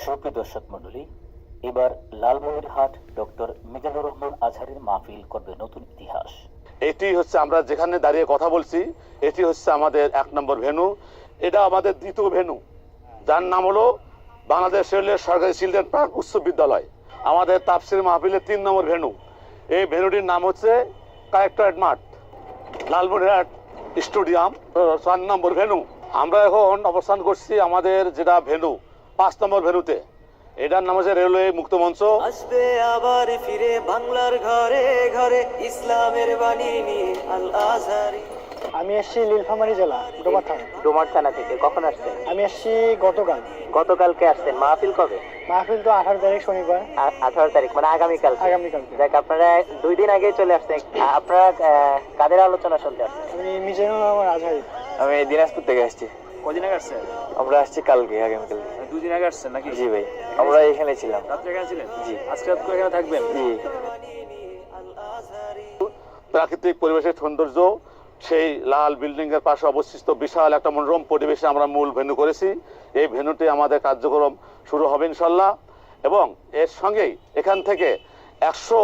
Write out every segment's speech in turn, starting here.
সুপ্রিয় দর্শক মণ্ডলী, এবার লালমনিরহাট ডক্টর মিজানুর রহমান আজহারের মাহফিল করবে নতুন ইতিহাস। এটি হচ্ছে আমরা যেখানে দাঁড়িয়ে কথা বলছি, এটি হচ্ছে আমাদের 1 নম্বর ভেন্যু। এটা আমাদের দ্বিতীয় ভেন্যু, যার নাম হলো বাংলাদেশ রেলওয়ে সরকারি চিলড্রেন পার্ক উচ্চ বিদ্যালয়। আমাদের তাফসির মাহফিলের 3 নম্বর ভেন্যু। এই ভেন্যুটির নাম হচ্ছে কালেক্টরেট মাঠ, লালমনিরহাট স্টেডিয়াম 4 নম্বর ভেন্যু। আমরা এখন অবস্থান করছি আমাদের যেটা ভেন্যু 5 নম্বর ভেন্যুতে। এটার নাম হচ্ছে রেলওয়ে মুক্ত মঞ্চ। আসবে আবার ফিরে বাংলার ঘরে ঘরে ইসলামের বাণী নিয়ে আল আজহারি। আমি এসেছি নীলফামারী জেলা ডোমার থানা। ডোমার থানা থেকে কখন আসছেন? আমি এসেছি গতকাল। গতকালকে আসছেন। মাহফিল কবে? মাহফিল তো 18 তারিখ শনিবার। 18 তারিখ মানে আগামীকাল। আগামীকাল। দেখ, আপনারা 2 দিন আগে চলে আসছেন। আপনারা কাদের আলোচনা শুনতে আসছেন? আমি মিজানুর রহমান আজহারি। আমি দিনাজপুর থেকে আসছি। কদিন আগে আসছেন? আমরা আসছি কালকে, আগামীকাল। 2 দিন আগে আসছেন নাকি? জি ভাই, আমরা এখানে ছিলাম। রাত্রে এখানে ছিলেন? জি। আজকে রাত করে এখানে থাকবেন? জি। প্রাকৃতিক পরিবেশের সৌন্দর্য, সেই লাল বিল্ডিং এর পাশে অবস্থিত বিশাল একটা মনোরম পরিবেশে আমরা মূল ভেন্যু করেছি। এই ভেন্যুতে আমাদের কার্যক্রম শুরু হবে ইনশাল্লাহ। এবং এর সঙ্গেই এখান থেকে 100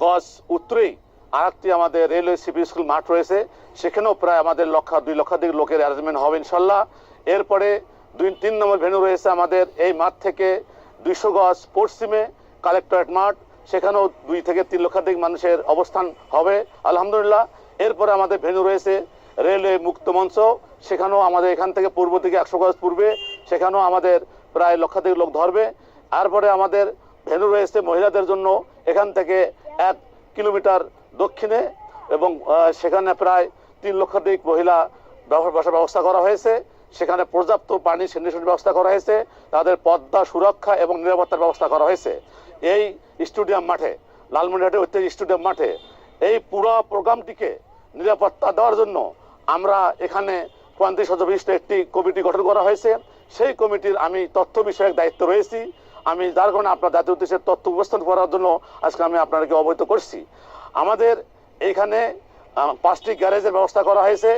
গজ উত্তরেই আরেকটি আমাদের রেলওয়ে সিপি স্কুল মাঠ রয়েছে, সেখানেও প্রায় আমাদের 2 লক্ষাধিক লোকের অ্যারেঞ্জমেন্ট হবে ইনশাল্লাহ। এরপরে 3 নম্বর ভেন্যু রয়েছে আমাদের এই মাঠ থেকে 200 গজ পশ্চিমে কালেক্টরেট মাঠ, সেখানেও 2 থেকে 3 লক্ষাধিক মানুষের অবস্থান হবে আলহামদুলিল্লাহ। এরপরে আমাদের ভেন্যু রয়েছে রেলওয়ে মুক্ত মঞ্চ, সেখানেও আমাদের এখান থেকে পূর্ব দিকে 100 গজ পূর্বে, সেখানেও আমাদের প্রায় লক্ষাধিক লোক ধরবে। তারপরে আমাদের ভেন্যু রয়েছে মহিলাদের জন্য এখান থেকে 1 কিলোমিটার দক্ষিণে, এবং সেখানে প্রায় 3 লক্ষাধিক মহিলা বসার ব্যবস্থা করা হয়েছে। সেখানে পর্যাপ্ত পানি স্যানিটেশন ব্যবস্থা করা হয়েছে, তাদের পদ্মা সুরক্ষা এবং নিরাপত্তার ব্যবস্থা করা হয়েছে। এই স্টেডিয়াম মাঠে, লালমনিরহাটের ঐতিহাসিক স্টেডিয়াম মাঠে এই পুরো প্রোগ্রামটিকে নিরাপত্তা দেওয়ার জন্য আমরা এখানে 35 সদস্য বিশিষ্ট একটি কমিটি গঠন করা হয়েছে। সেই কমিটির আমি তথ্য বিষয়ক দায়িত্ব রয়েছি। আমি যার কারণে আপনার জাতীয় উদ্দেশ্যের তথ্য উপস্থাপন করার জন্য আজকে আমি আপনাদেরকে অবহিত করছি। আমাদের এইখানে 5টি গ্যারেজের ব্যবস্থা করা হয়েছে।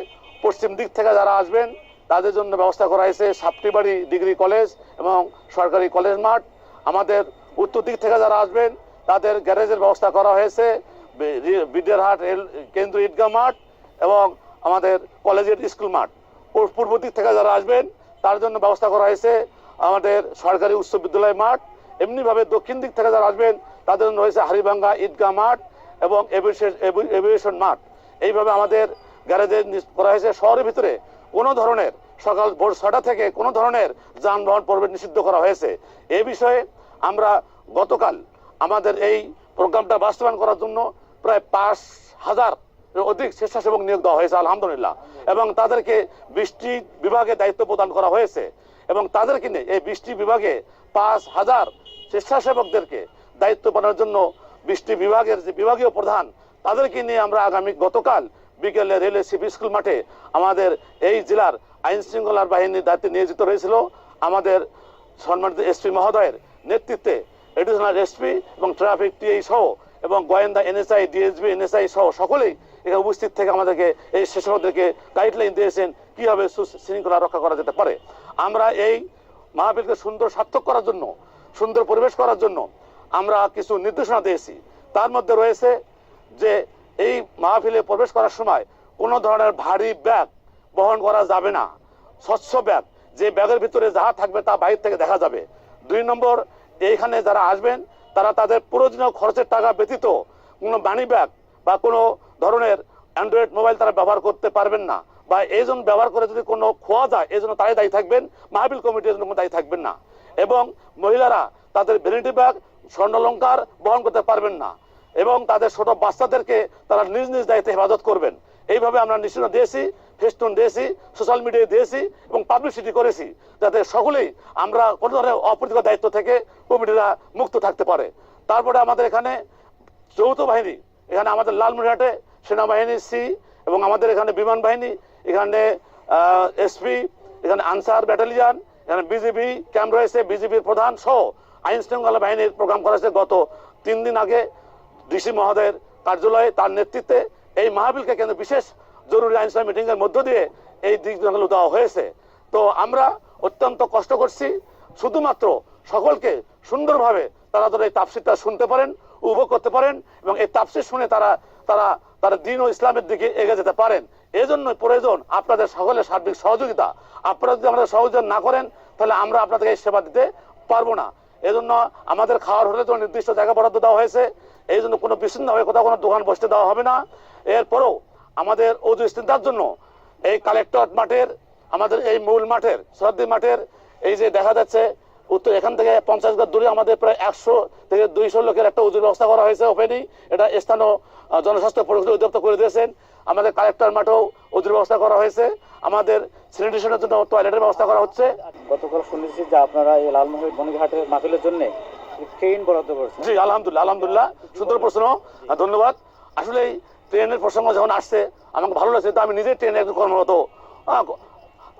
পশ্চিম দিক থেকে যারা আসবেন তাদের জন্য ব্যবস্থা করা হয়েছে সাপটিবাড়ি ডিগ্রি কলেজ এবং সরকারি কলেজ মাঠ। আমাদের উত্তর দিক থেকে যারা আসবেন তাদের গ্যারেজের ব্যবস্থা করা হয়েছে বিডিআরহাট কেন্দ্রীয় ঈদগাহ মাঠ এবং আমাদের কলেজের স্কুল মাঠ। পূর্ব দিক থেকে যারা আসবেন তার জন্য ব্যবস্থা করা হয়েছে আমাদের সরকারি উচ্চ বিদ্যালয় মাঠ। এমনিভাবে দক্ষিণ দিক থেকে যারা আসবেন তাদের জন্য রয়েছে হাড়িভাঙ্গা ঈদগাহ মাঠ এবং এভিয়েশন মাঠ। এইভাবে আমাদের গ্যারেজে করা হয়েছে। শহরের ভিতরে কোনো ধরনের সকাল ভোর 6টা থেকে কোনো ধরনের যানবাহন প্রবেশ নিষিদ্ধ করা হয়েছে। এই বিষয়ে আমরা গতকাল আমাদের এই প্রোগ্রামটা বাস্তবায়ন করার জন্য প্রায় 5,000 অধিক স্বেচ্ছাসেবক নিয়োগ দেওয়া হয়েছে আলহামদুলিল্লাহ, এবং তাদেরকে 20টি বিভাগে দায়িত্ব প্রদান করা হয়েছে। এবং তাদেরকে নিয়ে এই 20টি বিভাগে 5,000 স্বেচ্ছাসেবকদেরকে দায়িত্ব পালনের জন্য 20টি বিভাগের যে বিভাগীয় প্রধান তাদেরকে নিয়ে আমরা গতকাল বিকেলে রেলওয়ে সিপি স্কুল মাঠে আমাদের এই জেলার আইন শৃঙ্খলার বাহিনীর দায়িত্বে নিয়োজিত হয়েছিল আমাদের সম্মানিত এসপি মহোদয়ের নেতৃত্বে। এডিশনাল এসপি এবং ট্রাফিক টিআই সহ এবং গোয়েন্দা এনএসআই ডিএসবি এনএসআই সহ সকলেই এখানে উপস্থিত থেকে আমাদেরকে এই স্টেশনদেরকে গাইডলাইন দিয়েছেন কিভাবে শৃঙ্খলা রক্ষা করা যেতে পারে। আমরা এই মাহফিলকে সুন্দর সার্থক করার জন্য, সুন্দর পরিবেশ করার জন্য আমরা কিছু নির্দেশনা দিয়েছি। তার মধ্যে রয়েছে যে এই মাহফিলে প্রবেশ করার সময় কোনো ধরনের ভারী ব্যাগ বহন করা যাবে না। স্বচ্ছ ব্যাগ, যে ব্যাগের ভিতরে যা থাকবে তা বাইরে থেকে দেখা যাবে। 2 নম্বর, এইখানে যারা আসবেন তারা তাদের প্রয়োজনীয় খরচের টাকা ব্যতীত কোনো মানি ব্যাগ বা কোনো ধরনের অ্যান্ড্রয়েড মোবাইল তারা ব্যবহার করতে পারবেন না, বা এই জন্য ব্যবহার করে যদি কোনো খোয়া যায় এই জন্য তারাই দায়ী থাকবেন, মাহফিল কমিটির জন্য দায়ী থাকবেন না। এবং মহিলারা তাদের ভ্যানিটি ব্যাগ স্বর্ণালংকার বহন করতে পারবেন না, এবং তাদের ছোট বাচ্চাদেরকে তারা নিজ নিজ দায়িত্বে হেফাজত করবেন। এইভাবে আমরা নিশ্চয় দিয়েছি, ফেস্টুন দিয়েছি, সোশ্যাল মিডিয়ায় দিয়েছি এবং পাবলিসিটি করেছি, যাতে সকলেই আমরা কোনো ধরনের অপ্রীতিকর দায়িত্ব থেকে কমিটিরা মুক্ত থাকতে পারে। তারপরে আমাদের এখানে যৌথ বাহিনী, এখানে আমাদের লালমনিরহাটে সেনাবাহিনী সি এবং আমাদের এখানে বিমান বাহিনী, এখানে এসপি, এখানে আনসার ব্যাটালিয়ান, এখানে বিজিবি ক্যাম্প রয়েছে, বিজিবির প্রধান সহ আইন শৃঙ্খলা বাহিনীর প্রোগ্রাম করা হয়েছে। গত 3 দিন আগে ডিসি মহোদয়ের কার্যালয়ে তার নেতৃত্বে এই মাহফিলকে কেন্দ্র বিশেষ জরুরি আইন শৃঙ্খলা মিটিং এর মধ্য দিয়ে এই দিকগুলো দেওয়া হয়েছে। তো আমরা অত্যন্ত কষ্ট করছি শুধুমাত্র সকলকে সুন্দরভাবে তারা যেন এই তাফসিরটা শুনতে পারেন, উপভোগ করতে পারেন এবং এই তাফসির শুনে তারা তারা তারা দ্বীন ও ইসলামের দিকে এগিয়ে যেতে পারেন। এই জন্য প্রয়োজন আপনাদের সকলের সার্বিক সহযোগিতা। আপনারা যদি আমাদের সহযোগিতা না করেন তাহলে আমরা আপনাদেরকে এই সেবা দিতে পারবো না। এই জন্য আমাদের খাওয়ার হোটেলের জন্য নির্দিষ্ট জায়গা বরাদ্দ দেওয়া হয়েছে। এই জন্য কোনো বিচ্ছিন্নভাবে কোথাও কোনো দোকান বসতে দেওয়া হবে না। এরপরও আমাদের অজু ইস্তিনজার জন্য এই কালেক্টরেট মাঠের, আমাদের এই মূল মাঠের, সরদি মাঠের এই যে দেখা যাচ্ছে উত্তর এখান থেকে 50 গজ দূরে আমাদের প্রায় 100 থেকে 200 লোকের একটা উজুর ব্যবস্থা করা হয়েছে ওপেনই। এটা স্থানীয় জনস্বাস্থ্য পরিষদ অধিদপ্তর করে দিয়েছেন। আমাদের কালেক্টর মাঠেও উজুর ব্যবস্থা করা হয়েছে। আমাদের স্যানিটেশনের জন্য টয়লেটের ব্যবস্থা করা হচ্ছে। গতকাল শুনেছি যে আপনারা এই লালমোহন বনিঘাটের মাহফিলের জন্য ট্রেন বরাদ্দ করছেন। জি আলহামদুলিল্লাহ, আলহামদুলিল্লাহ, সুন্দর প্রশ্ন, ধন্যবাদ। আসলে এই ট্রেনের প্রসঙ্গ যখন আসছে আমাকে ভালো লাগছে। তো আমি নিজে ট্রেনে একজন কর্মরত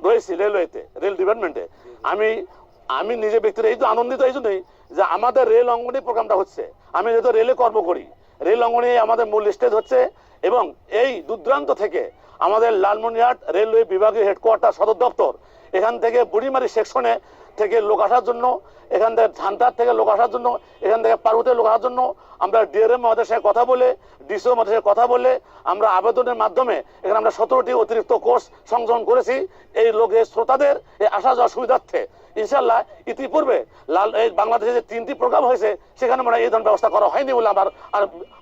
রয়েছি রেলওয়েতে, রেল ডিপার্টমেন্টে। আমি নিজে ব্যক্তিগত এই তো আনন্দিত এই জন্যই যে আমাদের রেল অঙ্গনে প্রোগ্রামটা হচ্ছে। আমি যেহেতু রেলে কর্ম করি, রেল অঙ্গনে আমাদের মূল স্টেজ হচ্ছে এবং এই দূরদূরান্ত থেকে আমাদের লালমনিরহাট রেলওয়ে বিভাগীয় হেডকোয়ার্টার সদর দপ্তর, এখান থেকে বুড়িমারি সেকশনে থেকে লোক আসার জন্য, এখান থেকে ঝান্টার থেকে লোক আসার জন্য, এখান থেকে পার্বতীয় লোক আসার জন্য আমরা ডিআরএম মহাদের সাথে কথা বলে, ডিসিও মহাদের সাথে কথা বলে আমরা আবেদনের মাধ্যমে এখানে আমরা 17টি অতিরিক্ত কোর্স সংযোজন করেছি এই লোকের শ্রোতাদের এই আসা যাওয়ার সুবিধার্থে। ইনশাল্লাহ ইতিপূর্বে এই বাংলাদেশে যে 3টি প্রোগ্রাম হয়েছে সেখানে মানে এই ধরনের ব্যবস্থা করা হয়নি বলে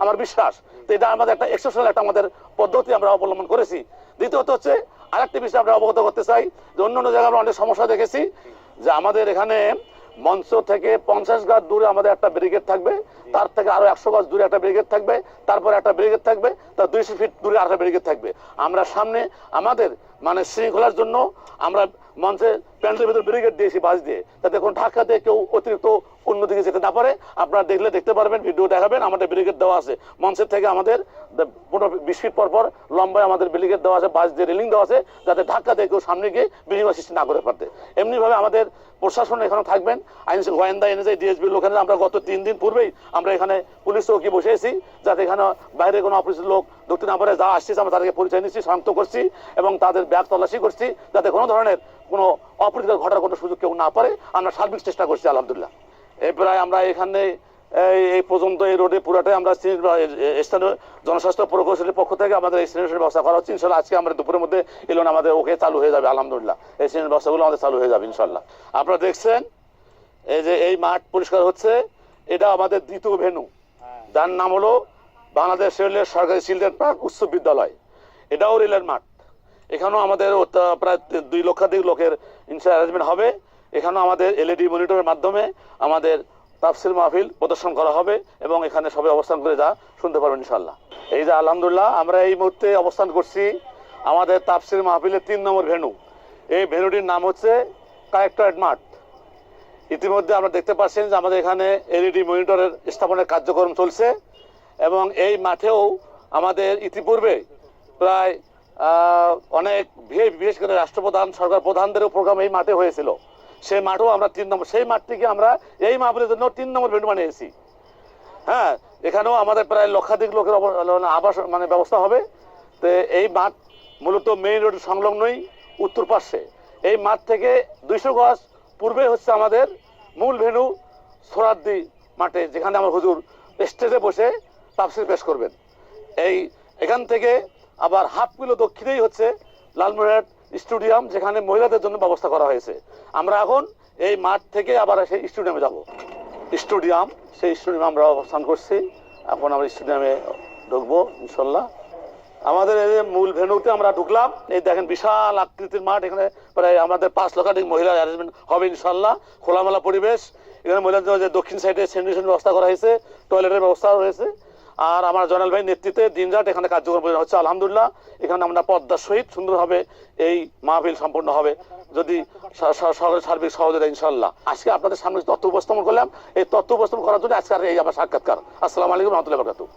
আমার বিশ্বাস। তো এটা আমাদের একটা এক্সেপশনাল একটা আমাদের পদ্ধতি আমরা অবলম্বন করেছি। দ্বিতীয়ত হচ্ছে আরেকটি বিষয় আমরা অবগত করতে চাই যে অন্যান্য জায়গায় আমরা অনেক সমস্যা দেখেছি যে আমাদের এখানে মঞ্চ থেকে 50 গজ দূরে আমাদের একটা ব্রিগেড থাকবে, তার থেকে আরো 100 গজ দূরে একটা ব্রিগেড থাকবে, তারপরে একটা ব্রিগেড থাকবে, তার 200 ফিট দূরে আরেকটা ব্রিগেড থাকবে। আমরা সামনে আমাদের মানে শৃঙ্খলার জন্য আমরা মঞ্চে প্যান্ডেলের ভিতরে ব্রিগেড দিয়েছি বাস দিয়ে, যাতে কোনো ঢাকা দিয়ে কেউ অতিরিক্ত অন্যদিকে যেতে না পারে। আপনারা দেখলে দেখতে পারবেন, ভিডিও দেখাবেন, আমাদের ব্রিগেড দেওয়া আছে মঞ্চের থেকে আমাদের 20 ফিট পর পর লম্বায় আমাদের ব্রিগেড দেওয়া আছে, বাস দিয়ে রেলিং দেওয়া আছে, যাতে ঢাকা দিয়ে কেউ সামনে গিয়ে বিনিময় সৃষ্টি না করে পারতে। এমনি ভাবে আমাদের প্রশাসন এখানে থাকবেন, আইন গোয়েন্দা এনএসআই ডিএসবি লোকেরা। আমরা গত 3 দিন পূর্বেই আমরা এখানে পুলিশ চৌকি বসেছি, যাতে এখানে বাইরে কোনো অপরিচিত লোক ঢুকতে না পারে। যা আসছে আমরা তাদেরকে পরিচয় নিচ্ছি, শনাক্ত করছি এবং তাদের ব্যাগ তল্লাশি করছি, যাতে কোনো ধরনের কোনো অপ্রীতিকর ঘটার কোনো সুযোগ কেউ না পারে। আমরা সার্বিক চেষ্টা করছি আলহামদুলিল্লাহ। এই প্রায় আমরা এখানে এই পর্যন্ত এই রোডে পুরাটাই আমরা স্থানীয় জনস্বাস্থ্য প্রকৌশলীর পক্ষ থেকে আমাদের এই সিলিন্ডারের ব্যবস্থা করা হচ্ছে। ইনশাল্লাহ আজকে আমরা দুপুরের মধ্যে এলেন আমাদের ওকে চালু হয়ে যাবে আলহামদুলিল্লাহ। এই সিলিন্ডার ব্যবস্থাগুলো আমাদের চালু হয়ে যাবে ইনশাল্লাহ। আপনারা দেখছেন এই যে এই মাঠ পরিষ্কার হচ্ছে, এটা আমাদের দ্বিতীয় ভেন্যু, যার নাম হলো বাংলাদেশ রেলের সরকারি চিলড্রেন পার্ক উচ্চ বিদ্যালয়। এটাও রেলের মাঠ। এখানেও আমাদের প্রায় 2 লক্ষাধিক লোকের ইনশাল্লাহ অ্যারেঞ্জমেন্ট হবে। এখানেও আমাদের এলইডি মনিটরের মাধ্যমে আমাদের তাফসির মাহফিল প্রদর্শন করা হবে এবং এখানে সবাই অবস্থান করে যা শুনতে পারবেন ইনশাল্লাহ। এই যে আলহামদুলিল্লাহ আমরা এই মুহূর্তে অবস্থান করছি আমাদের তাফসির মাহফিলের 3 নম্বর ভেন্যু। এই ভেন্যুটির নাম হচ্ছে কালেক্টরেট মাঠ। ইতিমধ্যে আমরা দেখতে পাচ্ছেন যে আমাদের এখানে এলইডি মনিটরের স্থাপনের কার্যক্রম চলছে এবং এই মাঠেও আমাদের ইতিপূর্বে প্রায় অনেক বিশেষ করে রাষ্ট্রপ্রধান, সরকার প্রধানদেরও প্রোগ্রাম এই মাঠে হয়েছিল। সেই মাঠও আমরা 3 নম্বর, সেই মাঠটিকে আমরা এই মাহফিলের জন্য 3 নম্বর ভেন্যু বানিয়েছি। হ্যাঁ, এখানেও আমাদের প্রায় লক্ষাধিক লোকের আবাস মানে ব্যবস্থা হবে। তো এই মাঠ মূলত মেইন রোড সংলগ্নই উত্তর পাশে। এই মাঠ থেকে 200 গজ পূর্বে হচ্ছে আমাদের মূল ভেন্যু সোহরাওয়ার্দী মাঠে, যেখানে আমার হুজুর স্টেজে বসে তাফসির পেশ করবেন। এখান থেকে আবার হাফ কিলো দক্ষিণেই হচ্ছে লালমনিরহাট স্টেডিয়াম, যেখানে মহিলাদের জন্য ব্যবস্থা করা হয়েছে। আমরা এখন এই মাঠ থেকে আবার সেই স্টেডিয়ামে যাব। স্টেডিয়াম, সেই স্টেডিয়ামে আমরা অবস্থান করছি। এখন আমরা স্টেডিয়ামে ঢুকবো ইনশাল্লাহ। আমাদের এই মূল ভেন্যুতে আমরা ঢুকলাম। এই দেখেন বিশাল আকৃতির মাঠ। এখানে প্রায় আমাদের 5 লক্ষাধিক মহিলার অ্যারেঞ্জমেন্ট হবে ইনশাল্লাহ। খোলামেলা পরিবেশ। এখানে মহিলাদের জন্য যে দক্ষিণ সাইডে স্যানিটেশন ব্যবস্থা করা হয়েছে, টয়লেটের ব্যবস্থা রয়েছে। আর আমার জয়নাল ভাই নেতৃত্বে দিনরাত এখানে কার্যক্রম হচ্ছে আলহামদুলিল্লাহ। এখানে আমরা পদ্মার সহিত সুন্দরভাবে এই মাহফিল সম্পন্ন হবে যদি সার্বিক সহযোগিতা ইনশাল্লাহ। আজকে আপনাদের সামনে তথ্য উপস্থাপন করলাম। এই তথ্য উপস্থাপন করার জন্য আজকে এই আমার সাক্ষাৎকার। আসসালামু আলাইকুম ওয়া রাহমাতুল্লাহি ওয়া বারাকাতুহু।